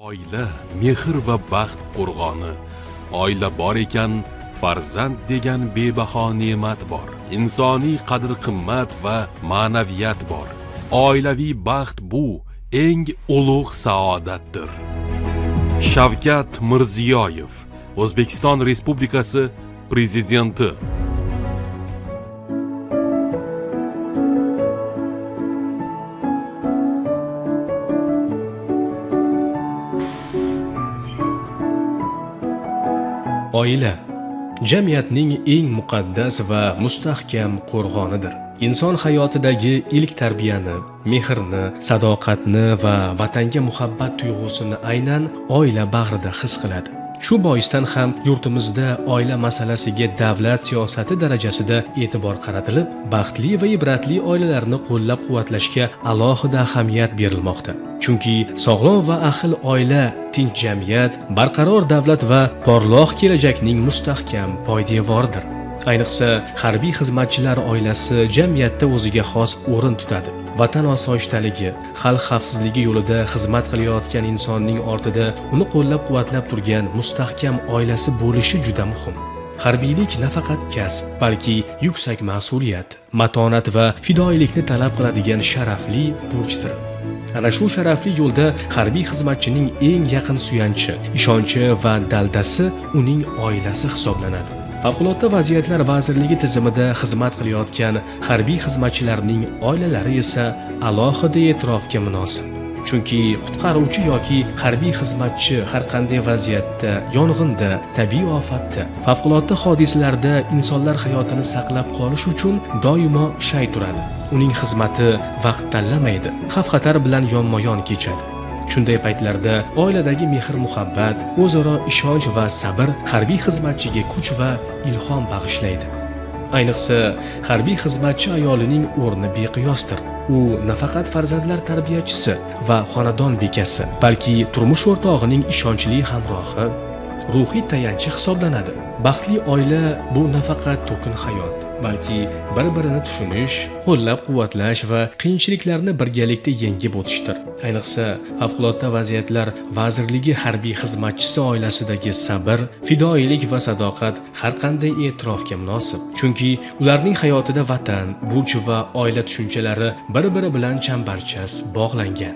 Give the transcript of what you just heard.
Oila mehr va baxt qo'rg'oni. Oila bor ekan, farzand degan bebaho ne'mat bor. Insoniy qadr-qimmat va ma'naviyat bor. Oilaviy baxt bu eng ulug' saodatdir. Shavkat Mirziyoyev, O'zbekiston Respublikasi Prezidenti. Oila jamiyatning eng muqaddas va mustahkam qo'rg'onidir. Inson hayotidagi ilk tarbiyani, mehrni, sadoqatni va vatanga muhabbat tuyg'usini aynan oila bag'rida his qiladi. Shu boisdan ham yurtimizda oila masalasiga davlat siyosati darajasida e'tibor qaratilib, baxtli va ibratli oilalarni qo'llab-quvvatlashga alohida ahamiyat berilmoqda. Chunki sog'lom va ahil oila tinch jamiyat, barqaror davlat va porloq kelajakning mustahkam poydevoridir. Ayniqsa harbiy xizmatchilar oilasi jamiyatda o'ziga xos o'rin tutadi. Vatan osoyishtaligi, xalq xavfsizligi yo'lida xizmat qilayotgan insonning ortida uni qo'llab-quvvatlab turgan mustahkam oilasi bo'lishi juda muhim. Harbiylik nafaqat kasb, balki yuksak mas'uliyat, matonat va fidoyilikni talab qiladigan sharafli burchdir. Ana shu sharafli yo'lda harbiy xizmatchining eng yaqin suyanchi, ishonchi va daldasi uning oilasi hisoblanadi. Favqulodda vaziyatlar vazirligi tizimida xizmat qilayotgan harbiy xizmatchilarning oilalari esa alohida e'tirofga munosib. Chunki qutqaruvchi yoki harbiy xizmatchi har qanday vaziyatda, yong'inda, tabiiy ofatda, favqulodda hodisalarda insonlar hayotini saqlab qolish uchun doimo shay turadi. Uning xizmati vaqt tanlamaydi, xavf-xatar bilan yonma-yon kechadi. Shunday paytlarda oiladagi mehr-muhabbat, o'zaro ishonch va sabr harbiy xizmatchiga kuch va ilhom bag'ishlaydi. Ayniqsa harbiy xizmatchi ayolining o'rni beqiyosdir. U nafaqat farzandlar tarbiyachisi va xonadon bekasi, balki turmush o'rtog'ining ishonchli hamrohi, ruhiy tayanchi hisoblanadi. Baxtli oila bu nafaqat to'kin hayot, balki bir-birini tushunish, qo'llab-quvvatlash va qiyinchiliklarni birgalikda yengib o'tishdir. Ayniqsa favqulodda vaziyatlar vazirligi harbiy xizmatchisi oilasidagi sabr, fidoyilik va sadoqat har qanday e'tirofga munosib. Chunki ularning hayotida vatan, burch va oila tushunchalari bir-biri bilan chambarchas bog'langan.